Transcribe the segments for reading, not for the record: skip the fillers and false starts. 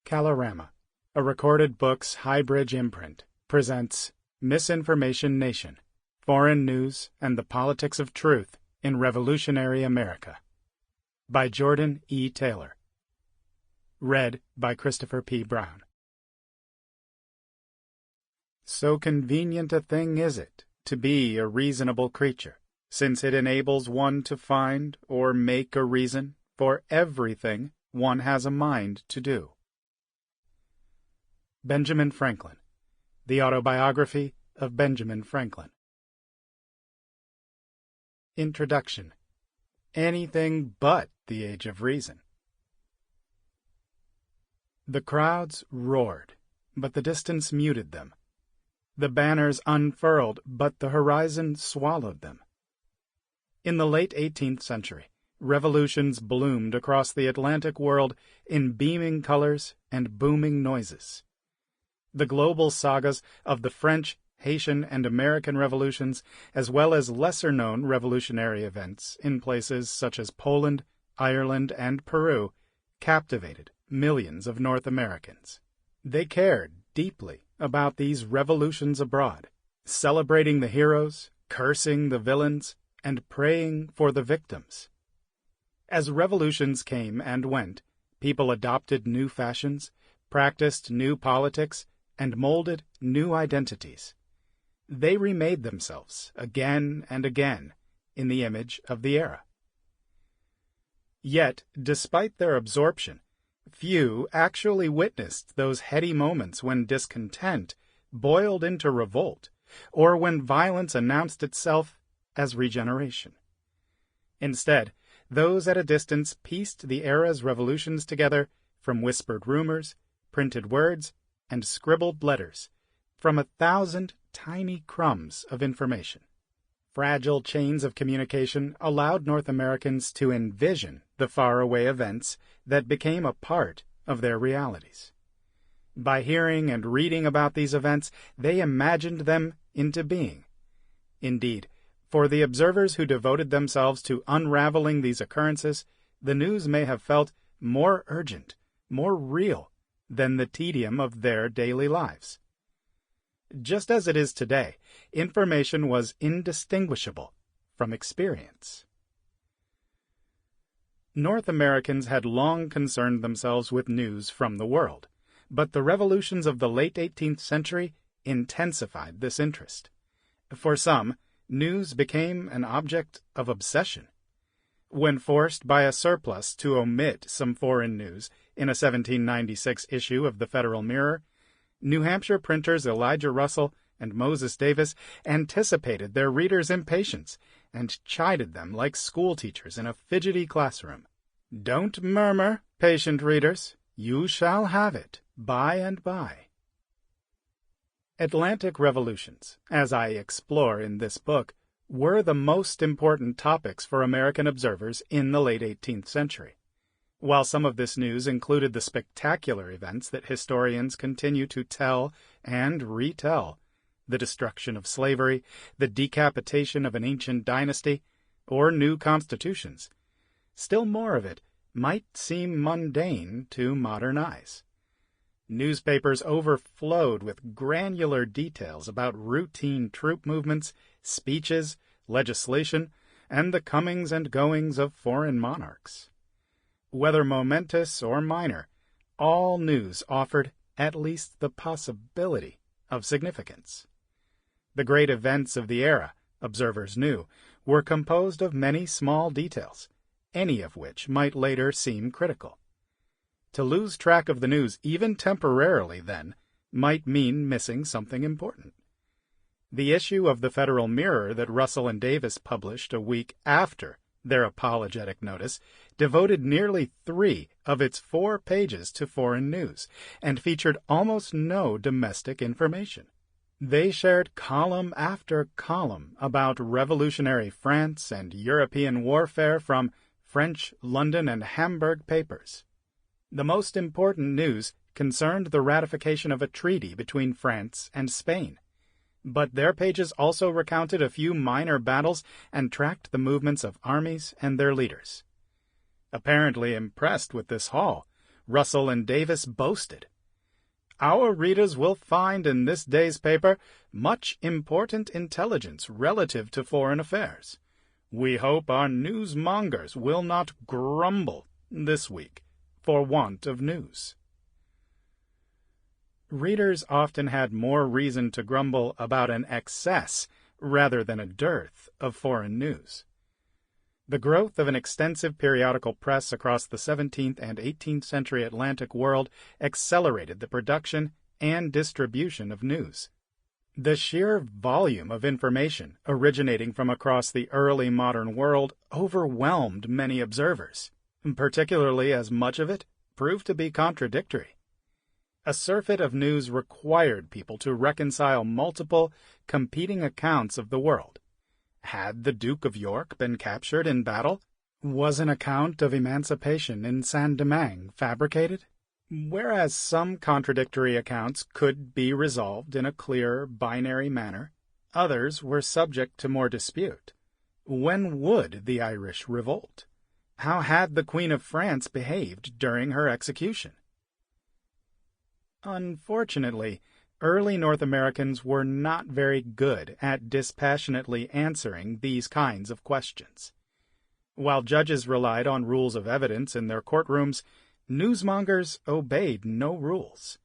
Kalorama, a recorded books Highbridge imprint, presents Misinformation Nation, Foreign News and the Politics of Truth in Revolutionary America, by Jordan E. Taylor. Read by Christopher P. Brown. So convenient a thing is it to be a reasonable creature, since it enables one to find or make a reason for everything one has a mind to do. Benjamin Franklin, The Autobiography of Benjamin Franklin. Introduction. Anything but the Age of Reason. The crowds roared, but the distance muted them. The banners unfurled, but the horizon swallowed them. In the late 18th century, revolutions bloomed across the Atlantic world in beaming colors and booming noises. The global sagas of the French, Haitian, and American revolutions, as well as lesser-known revolutionary events in places such as Poland, Ireland, and Peru, captivated millions of North Americans. They cared deeply about these revolutions abroad, celebrating the heroes, cursing the villains, and praying for the victims. As revolutions came and went, people adopted new fashions, practiced new politics, and molded new identities. They remade themselves again and again in the image of the era. Yet, despite their absorption, few actually witnessed those heady moments when discontent boiled into revolt, or when violence announced itself as regeneration. Instead, those at a distance pieced the era's revolutions together from whispered rumors, printed words, and scribbled letters, from 1,000 tiny crumbs of information. Fragile chains of communication allowed North Americans to envision the faraway events that became a part of their realities. By hearing and reading about these events, they imagined them into being. Indeed, for the observers who devoted themselves to unraveling these occurrences, the news may have felt more urgent, more real, than the tedium of their daily lives. Just as it is today, information was indistinguishable from experience. North Americans had long concerned themselves with news from the world, but the revolutions of the late 18th century intensified this interest. For some, news became an object of obsession. When forced by a surplus to omit some foreign news in a 1796 issue of the Federal Mirror, New Hampshire printers Elijah Russell and Moses Davis anticipated their readers' impatience and chided them like schoolteachers in a fidgety classroom. "Don't murmur, patient readers. You shall have it by and by." Atlantic revolutions, as I explore in this book, were the most important topics for American observers in the late 18th century. While some of this news included the spectacular events that historians continue to tell and retell, the destruction of slavery, the decapitation of an ancient dynasty, or new constitutions, still more of it might seem mundane to modern eyes. Newspapers overflowed with granular details about routine troop movements, speeches, legislation, and the comings and goings of foreign monarchs. Whether momentous or minor, all news offered at least the possibility of significance. The great events of the era, observers knew, were composed of many small details, any of which might later seem critical. To lose track of the news, even temporarily then, might mean missing something important. The issue of the Federal Mirror that Russell and Davis published a week after their apologetic notice devoted nearly 3 of its 4 pages to foreign news and featured almost no domestic information. They shared column after column about revolutionary France and European warfare from French, London, and Hamburg papers. The most important news concerned the ratification of a treaty between France and Spain. But their pages also recounted a few minor battles and tracked the movements of armies and their leaders. Apparently impressed with this haul, Russell and Davis boasted, "Our readers will find in this day's paper much important intelligence relative to foreign affairs. We hope our newsmongers will not grumble this week for want of news." Readers often had more reason to grumble about an excess rather than a dearth of foreign news. The growth of an extensive periodical press across the 17th and 18th century Atlantic world accelerated the production and distribution of news. The sheer volume of information originating from across the early modern world overwhelmed many observers, particularly as much of it proved to be contradictory. A surfeit of news required people to reconcile multiple, competing accounts of the world. Had the Duke of York been captured in battle? Was an account of emancipation in Saint-Domingue fabricated? Whereas some contradictory accounts could be resolved in a clear, binary manner, others were subject to more dispute. When would the Irish revolt? How had the Queen of France behaved during her execution? Unfortunately, early North Americans were not very good at dispassionately answering these kinds of questions. While judges relied on rules of evidence in their courtrooms, newsmongers obeyed no rules.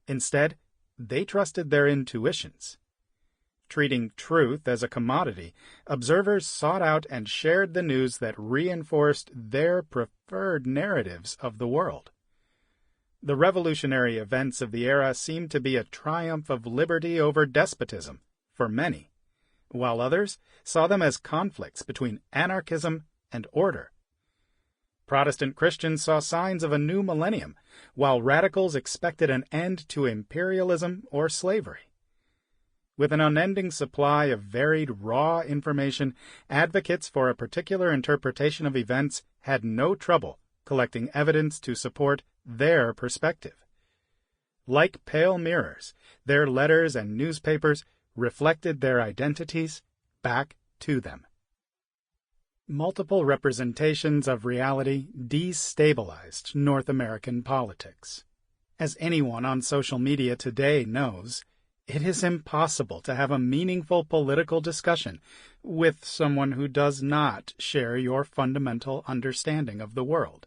Instead, they trusted their intuitions. Treating truth as a commodity, observers sought out and shared the news that reinforced their preferred narratives of the world. The revolutionary events of the era seemed to be a triumph of liberty over despotism for many, while others saw them as conflicts between anarchism and order. Protestant Christians saw signs of a new millennium, while radicals expected an end to imperialism or slavery. With an unending supply of varied raw information, advocates for a particular interpretation of events had no trouble collecting evidence to support their perspective. Like pale mirrors, their letters and newspapers reflected their identities back to them. Multiple representations of reality destabilized North American politics. As anyone on social media today knows, it is impossible to have a meaningful political discussion with someone who does not share your fundamental understanding of the world.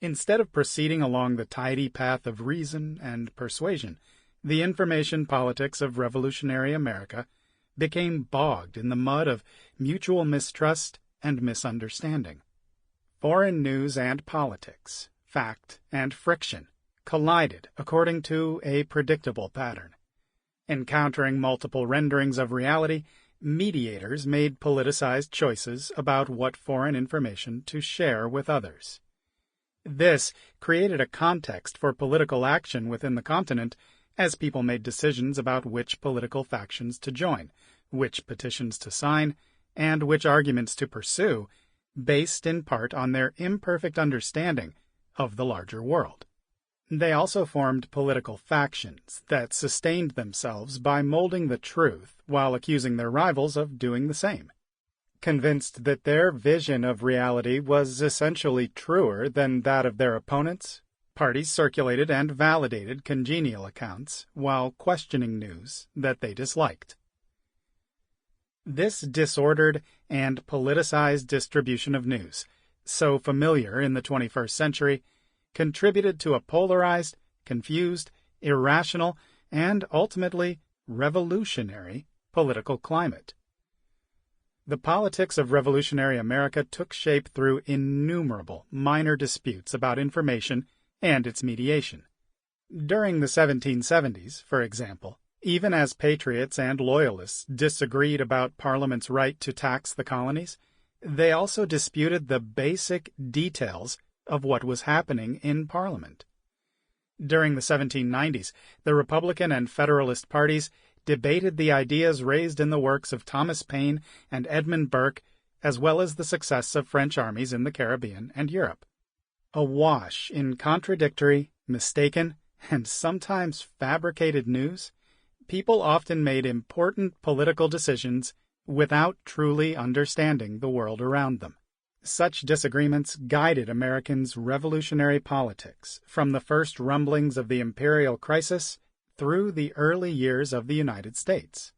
Instead of proceeding along the tidy path of reason and persuasion, the information politics of revolutionary America became bogged in the mud of mutual mistrust and misunderstanding. Foreign news and politics, fact and friction, collided according to a predictable pattern. Encountering multiple renderings of reality, mediators made politicized choices about what foreign information to share with others. This created a context for political action within the continent as people made decisions about which political factions to join, which petitions to sign, and which arguments to pursue, based in part on their imperfect understanding of the larger world. They also formed political factions that sustained themselves by molding the truth while accusing their rivals of doing the same. Convinced that their vision of reality was essentially truer than that of their opponents, parties circulated and validated congenial accounts while questioning news that they disliked. This disordered and politicized distribution of news, so familiar in the 21st century, contributed to a polarized, confused, irrational, and ultimately revolutionary political climate. The politics of revolutionary America took shape through innumerable minor disputes about information and its mediation. During the 1770s, for example, even as Patriots and Loyalists disagreed about Parliament's right to tax the colonies, they also disputed the basic details of what was happening in Parliament. During the 1790s, the Republican and Federalist parties debated the ideas raised in the works of Thomas Paine and Edmund Burke, as well as the success of French armies in the Caribbean and Europe. Awash in contradictory, mistaken, and sometimes fabricated news, people often made important political decisions without truly understanding the world around them. Such disagreements guided Americans' revolutionary politics from the first rumblings of the imperial crisis through the early years of the United States.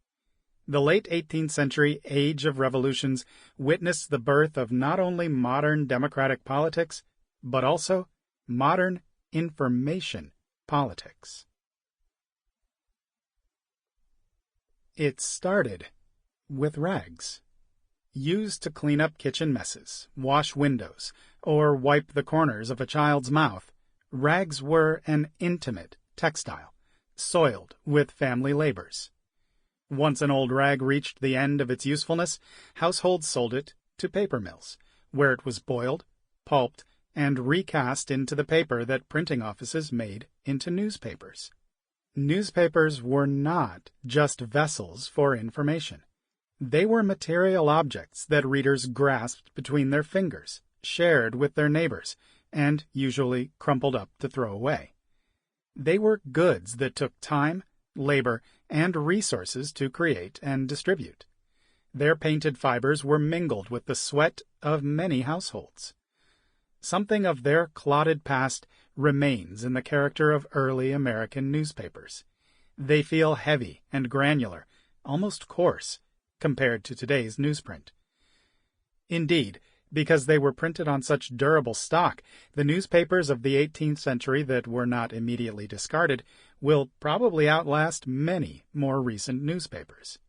The late 18th century age of revolutions witnessed the birth of not only modern democratic politics, but also modern information politics. It started with rags. Used to clean up kitchen messes, wash windows, or wipe the corners of a child's mouth, rags were an intimate textile, soiled with family labors. Once an old rag reached the end of its usefulness, households sold it to paper mills, where it was boiled, pulped, and recast into the paper that printing offices made into newspapers. Newspapers were not just vessels for information. They were material objects that readers grasped between their fingers, shared with their neighbors, and usually crumpled up to throw away. They were goods that took time, labor, and resources to create and distribute. Their painted fibers were mingled with the sweat of many households. Something of their clotted past remains in the character of early American newspapers. They feel heavy and granular, almost coarse, compared to today's newsprint. Indeed, because they were printed on such durable stock, the newspapers of the 18th century that were not immediately discarded will probably outlast many more recent newspapers.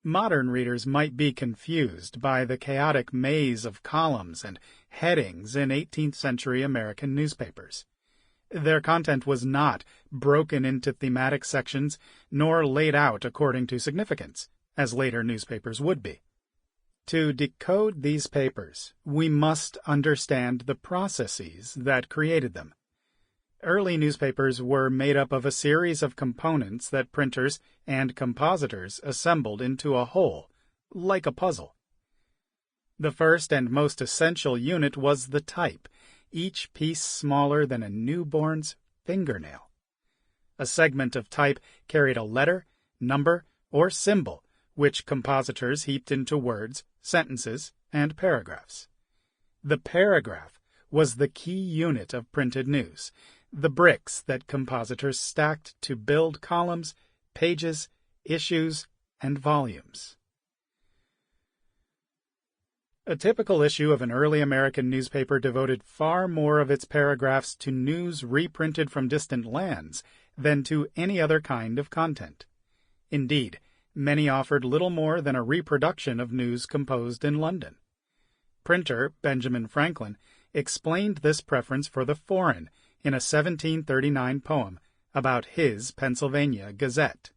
Modern readers might be confused by the chaotic maze of columns and headings in 18th century American newspapers. Their content was not broken into thematic sections nor laid out according to significance, as later newspapers would be. To decode these papers, we must understand the processes that created them. Early newspapers were made up of a series of components that printers and compositors assembled into a whole, like a puzzle. The first and most essential unit was the type, each piece smaller than a newborn's fingernail. A segment of type carried a letter, number, or symbol, which compositors heaped into words, sentences, and paragraphs. The paragraph was the key unit of printed news, the bricks that compositors stacked to build columns, pages, issues, and volumes. A typical issue of an early American newspaper devoted far more of its paragraphs to news reprinted from distant lands than to any other kind of content. Indeed, many offered little more than a reproduction of news composed in London. Printer Benjamin Franklin explained this preference for the foreign in a 1739 poem about his Pennsylvania Gazette.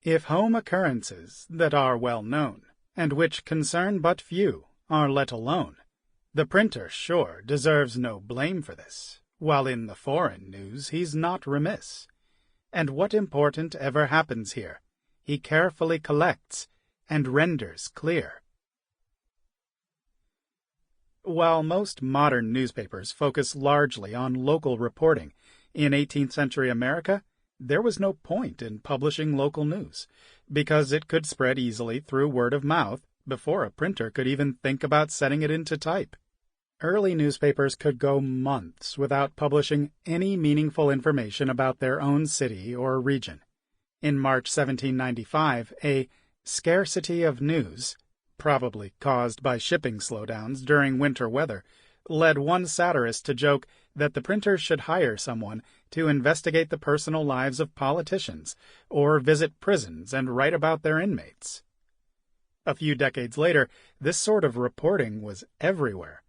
If home occurrences that are well known, and which concern but few, are let alone, the printer, sure, deserves no blame for this, while in the foreign news he's not remiss. And what important ever happens here, he carefully collects and renders clear. While most modern newspapers focus largely on local reporting, in 18th century America, there was no point in publishing local news, because it could spread easily through word of mouth before a printer could even think about setting it into type. Early newspapers could go months without publishing any meaningful information about their own city or region. In March 1795, a scarcity of news, probably caused by shipping slowdowns during winter weather, led one satirist to joke that the printers should hire someone to investigate the personal lives of politicians or visit prisons and write about their inmates. A few decades later, this sort of reporting was everywhere,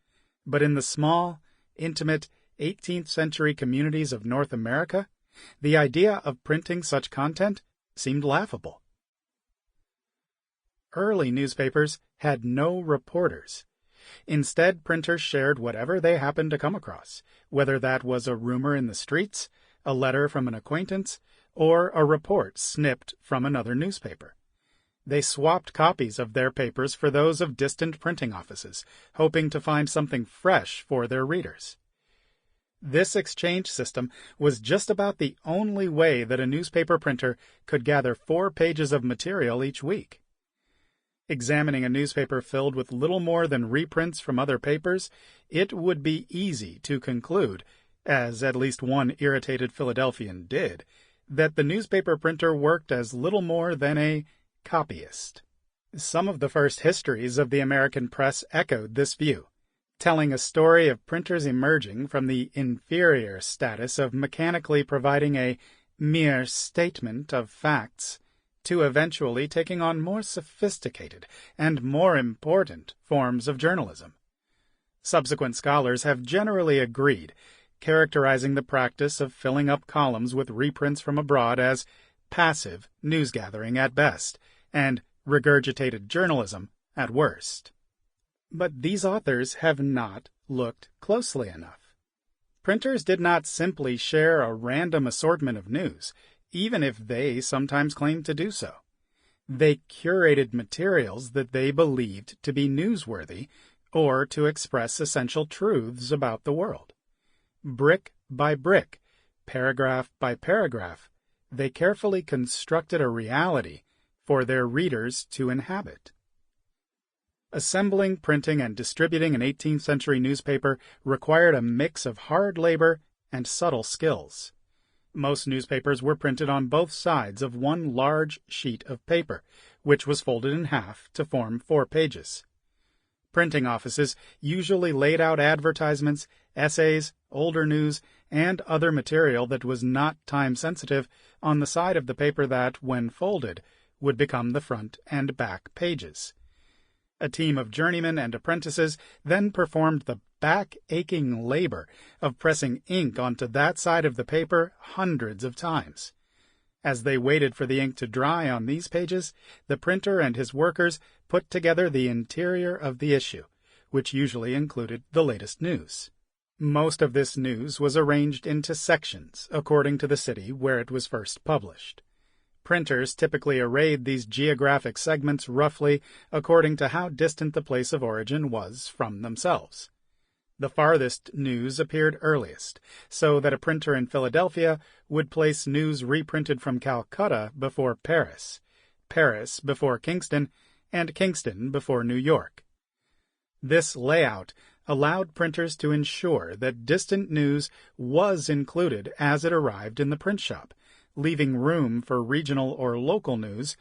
but in the small, intimate 18th century communities of North America, the idea of printing such content seemed laughable. Early newspapers had no reporters. Instead, printers shared whatever they happened to come across, whether that was a rumor in the streets, a letter from an acquaintance, or a report snipped from another newspaper. They swapped copies of their papers for those of distant printing offices, hoping to find something fresh for their readers. This exchange system was just about the only way that a newspaper printer could gather 4 pages of material each week. Examining a newspaper filled with little more than reprints from other papers, it would be easy to conclude, as at least one irritated Philadelphian did, that the newspaper printer worked as little more than a copyist. Some of the first histories of the American press echoed this view, telling a story of printers emerging from the inferior status of mechanically providing a mere statement of facts to eventually taking on more sophisticated and more important forms of journalism. Subsequent scholars have generally agreed, characterizing the practice of filling up columns with reprints from abroad as passive newsgathering at best and regurgitated journalism at worst. But these authors have not looked closely enough. Printers did not simply share a random assortment of news, even if they sometimes claimed to do so. They curated materials that they believed to be newsworthy or to express essential truths about the world. Brick by brick, paragraph by paragraph, they carefully constructed a reality for their readers to inhabit. Assembling, printing, and distributing an 18th century newspaper required a mix of hard labor and subtle skills. Most newspapers were printed on both sides of one large sheet of paper, which was folded in half to form 4 pages. Printing offices usually laid out advertisements, essays, older news, and other material that was not time-sensitive on the side of the paper that, when folded, would become the front and back pages. A team of journeymen and apprentices then performed the back-aching labor of pressing ink onto that side of the paper hundreds of times. As they waited for the ink to dry on these pages, the printer and his workers put together the interior of the issue, which usually included the latest news. Most of this news was arranged into sections according to the city where it was first published. Printers typically arrayed these geographic segments roughly according to how distant the place of origin was from themselves. The farthest news appeared earliest, so that a printer in Philadelphia would place news reprinted from Calcutta before Paris, Paris before Kingston, and Kingston before New York. This layout allowed printers to ensure that distant news was included as it arrived in the print shop, leaving room for regional or local news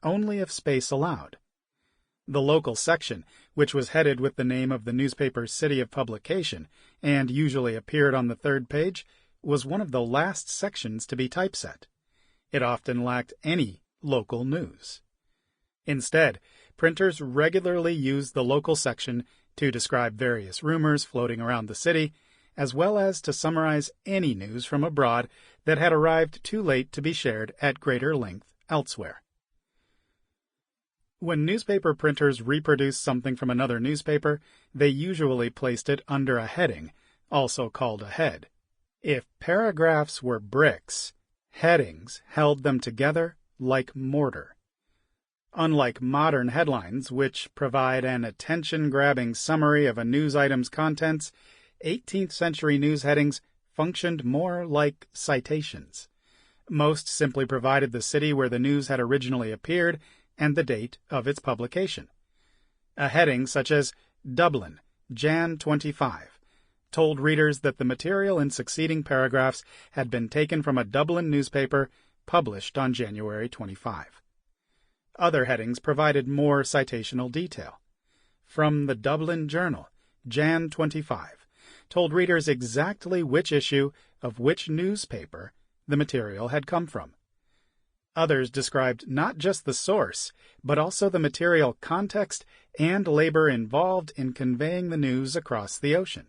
only if space allowed. The local section, which was headed with the name of the newspaper's city of publication and usually appeared on the 3rd page, was one of the last sections to be typeset. It often lacked any local news. Instead, printers regularly used the local section to describe various rumors floating around the city, as well as to summarize any news from abroad that had arrived too late to be shared at greater length elsewhere. When newspaper printers reproduced something from another newspaper, they usually placed it under a heading, also called a head. If paragraphs were bricks, headings held them together like mortar. Unlike modern headlines, which provide an attention-grabbing summary of a news item's contents, 18th century news headings functioned more like citations. Most simply provided the city where the news had originally appeared and the date of its publication. A heading such as Dublin, Jan 25, told readers that the material in succeeding paragraphs had been taken from a Dublin newspaper published on January 25. Other headings provided more citational detail. From the Dublin Journal, Jan 25, told readers exactly which issue of which newspaper the material had come from. Others described not just the source, but also the material context and labor involved in conveying the news across the ocean.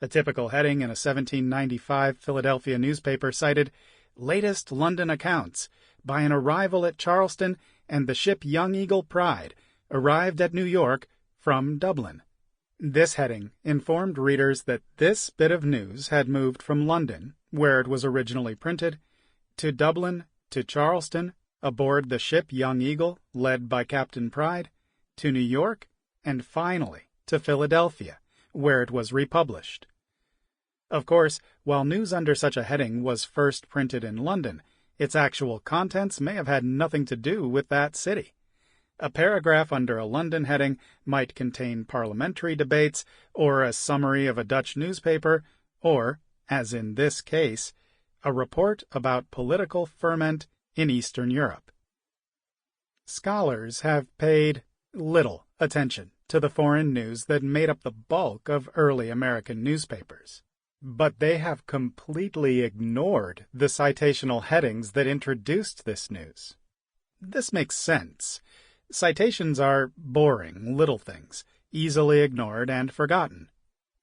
A typical heading in a 1795 Philadelphia newspaper cited, "Latest London accounts, by an arrival at Charleston and the ship Young Eagle Pride, arrived at New York from Dublin." This heading informed readers that this bit of news had moved from London, where it was originally printed, to Dublin, to Charleston, aboard the ship Young Eagle, led by Captain Pride, to New York, and finally to Philadelphia, where it was republished. Of course, while news under such a heading was first printed in London, its actual contents may have had nothing to do with that city. A paragraph under a London heading might contain parliamentary debates or a summary of a Dutch newspaper, or, as in this case, a report about political ferment in Eastern Europe. Scholars have paid little attention to the foreign news that made up the bulk of early American newspapers, but they have completely ignored the citational headings that introduced this news. This makes sense. Citations are boring little things, easily ignored and forgotten.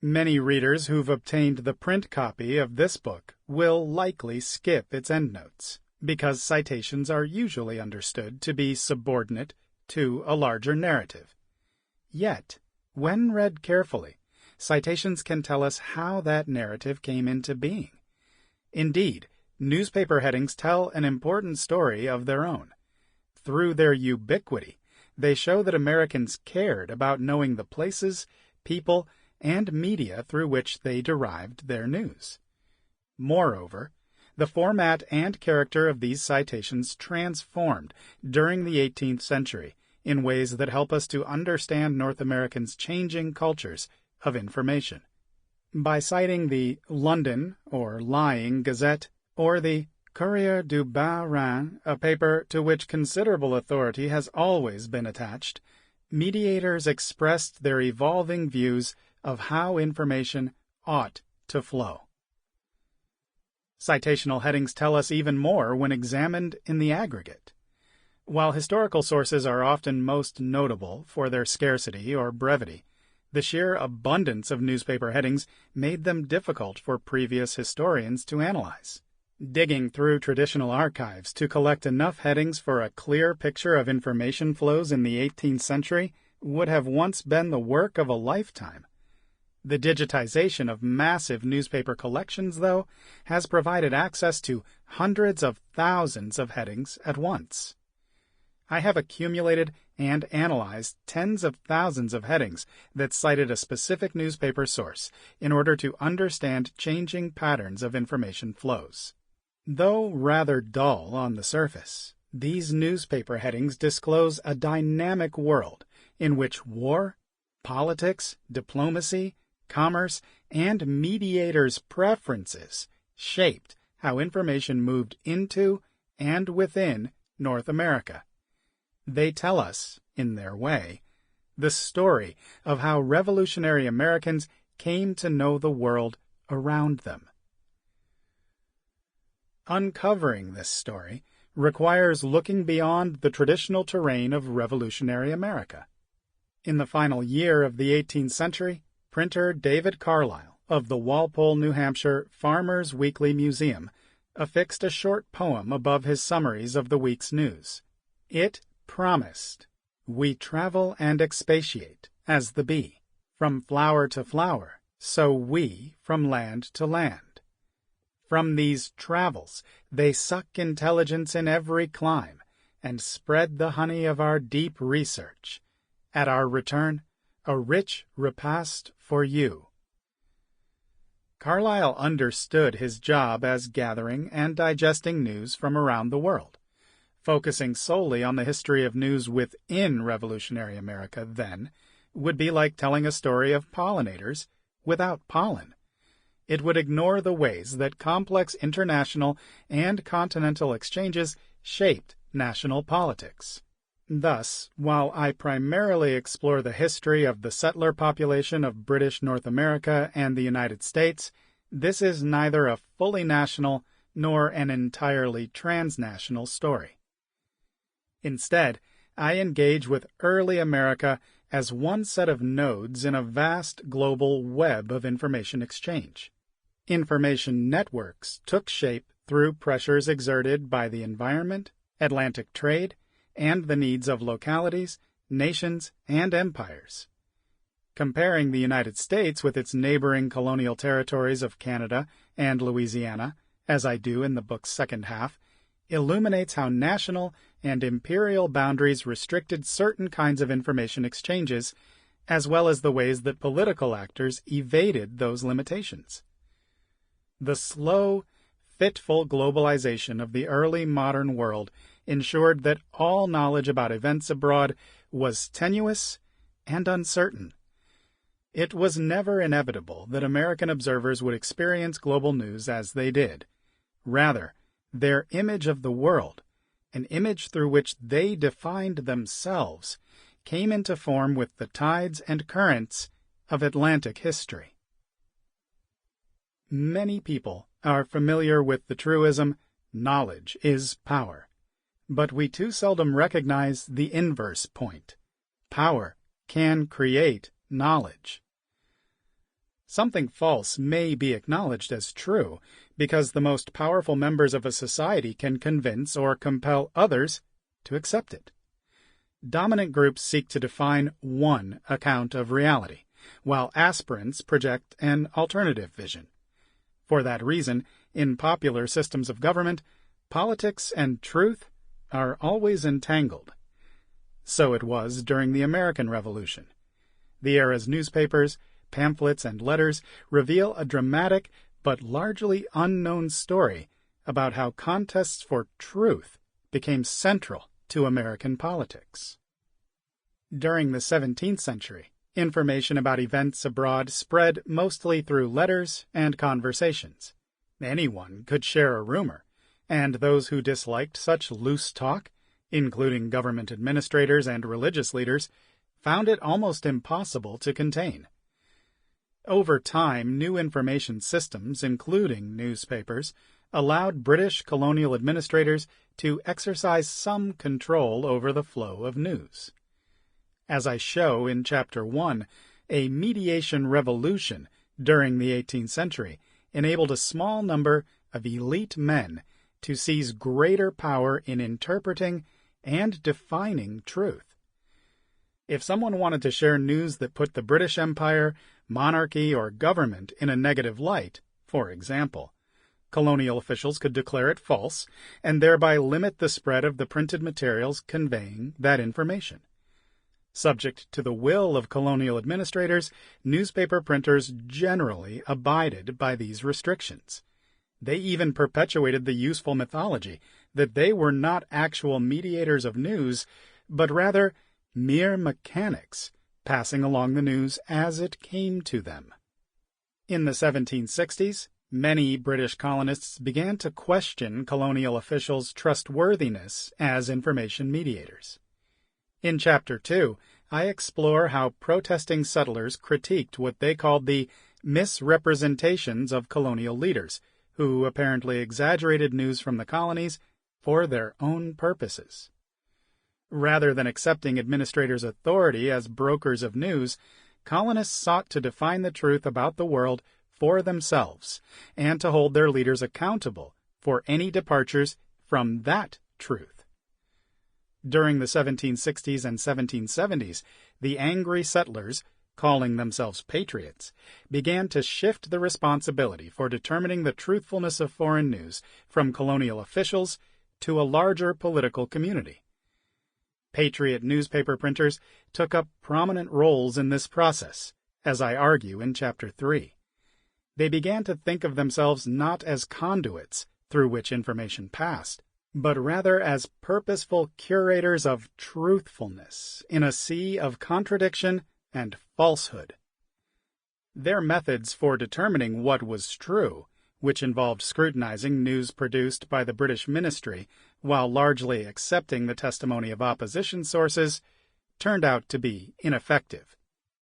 Many readers who've obtained the print copy of this book will likely skip its endnotes, because citations are usually understood to be subordinate to a larger narrative. Yet, when read carefully, citations can tell us how that narrative came into being. Indeed, newspaper headings tell an important story of their own. Through their ubiquity, they show that Americans cared about knowing the places, people, and media through which they derived their news. Moreover, the format and character of these citations transformed during the 18th century in ways that help us to understand North Americans' changing cultures of information. By citing the London or Lying Gazette or the Courrier du Bas-Rhin, a paper to which considerable authority has always been attached, mediators expressed their evolving views of how information ought to flow. Citational headings tell us even more when examined in the aggregate. While historical sources are often most notable for their scarcity or brevity, the sheer abundance of newspaper headings made them difficult for previous historians to analyze. Digging through traditional archives to collect enough headings for a clear picture of information flows in the 18th century would have once been the work of a lifetime. The digitization of massive newspaper collections, though, has provided access to hundreds of thousands of headings at once. I have accumulated and analyzed tens of thousands of headings that cited a specific newspaper source in order to understand changing patterns of information flows. Though rather dull on the surface, these newspaper headings disclose a dynamic world in which war, politics, diplomacy, commerce, and mediators' preferences shaped how information moved into and within North America. They tell us, in their way, the story of how revolutionary Americans came to know the world around them. Uncovering this story requires looking beyond the traditional terrain of revolutionary America. In the final year of the 18th century, printer David Carlisle of the Walpole, New Hampshire Farmers' Weekly Museum affixed a short poem above his summaries of the week's news. It promised, "We travel and expatiate, as the bee. From flower to flower, so we from land to land. From these travels they suck intelligence in every clime, and spread the honey of our deep research. At our return, a rich repast for you." Carlyle understood his job as gathering and digesting news from around the world. Focusing solely on the history of news within revolutionary America, then, would be like telling a story of pollinators without pollen. It would ignore the ways that complex international and continental exchanges shaped national politics. Thus, while I primarily explore the history of the settler population of British North America and the United States, this is neither a fully national nor an entirely transnational story. Instead, I engage with early America as one set of nodes in a vast global web of information exchange. Information networks took shape through pressures exerted by the environment, Atlantic trade, and the needs of localities, nations, and empires. Comparing the United States with its neighboring colonial territories of Canada and Louisiana, as I do in the book's second half, illuminates how national and imperial boundaries restricted certain kinds of information exchanges, as well as the ways that political actors evaded those limitations. The slow, fitful globalization of the early modern world ensured that all knowledge about events abroad was tenuous and uncertain. It was never inevitable that American observers would experience global news as they did. Rather, their image of the world, an image through which they defined themselves, came into form with the tides and currents of Atlantic history. Many people are familiar with the truism, knowledge is power. But we too seldom recognize the inverse point. Power can create knowledge. Something false may be acknowledged as true because the most powerful members of a society can convince or compel others to accept it. Dominant groups seek to define one account of reality, while aspirants project an alternative vision. For that reason, in popular systems of government, politics and truth are always entangled. So it was during the American Revolution. The era's newspapers, pamphlets, and letters reveal a dramatic but largely unknown story about how contests for truth became central to American politics. During the 17th century, information about events abroad spread mostly through letters and conversations. Anyone could share a rumor, and those who disliked such loose talk, including government administrators and religious leaders, found it almost impossible to contain. Over time, new information systems, including newspapers, allowed British colonial administrators to exercise some control over the flow of news. As I show in Chapter 1, a mediation revolution during the 18th century enabled a small number of elite men to seize greater power in interpreting and defining truth. If someone wanted to share news that put the British Empire, monarchy, or government in a negative light, for example, colonial officials could declare it false and thereby limit the spread of the printed materials conveying that information. Subject to the will of colonial administrators, newspaper printers generally abided by these restrictions. They even perpetuated the useful mythology that they were not actual mediators of news, but rather mere mechanics, passing along the news as it came to them. In the 1760s, many British colonists began to question colonial officials' trustworthiness as information mediators. In Chapter 2, I explore how protesting settlers critiqued what they called the misrepresentations of colonial leaders, who apparently exaggerated news from the colonies for their own purposes. Rather than accepting administrators' authority as brokers of news, colonists sought to define the truth about the world for themselves and to hold their leaders accountable for any departures from that truth. During the 1760s and 1770s, the angry settlers, calling themselves Patriots, began to shift the responsibility for determining the truthfulness of foreign news from colonial officials to a larger political community. Patriot newspaper printers took up prominent roles in this process, as I argue in Chapter 3. They began to think of themselves not as conduits through which information passed, but rather as purposeful curators of truthfulness in a sea of contradiction and falsehood. Their methods for determining what was true, which involved scrutinizing news produced by the British ministry while largely accepting the testimony of opposition sources, turned out to be ineffective.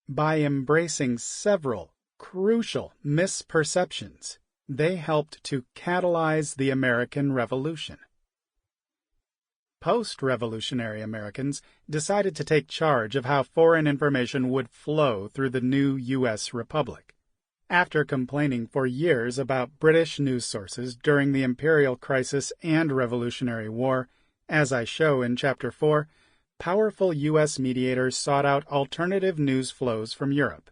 By embracing several crucial misperceptions, they helped to catalyze the American Revolution. Post-revolutionary Americans decided to take charge of how foreign information would flow through the new U.S. Republic. After complaining for years about British news sources during the Imperial Crisis and Revolutionary War, as I show in Chapter 4, powerful U.S. mediators sought out alternative news flows from Europe.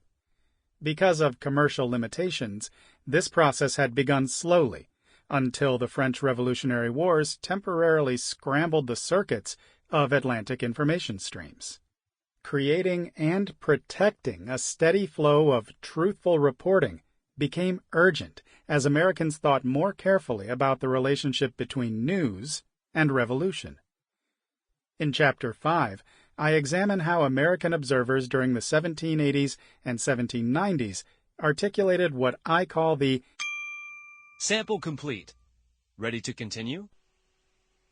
Because of commercial limitations, this process had begun slowly, until the French Revolutionary Wars temporarily scrambled the circuits of Atlantic information streams. Creating and protecting a steady flow of truthful reporting became urgent as Americans thought more carefully about the relationship between news and revolution. In Chapter 5, I examine how American observers during the 1780s and 1790s articulated what I call the Sample complete. Ready to continue?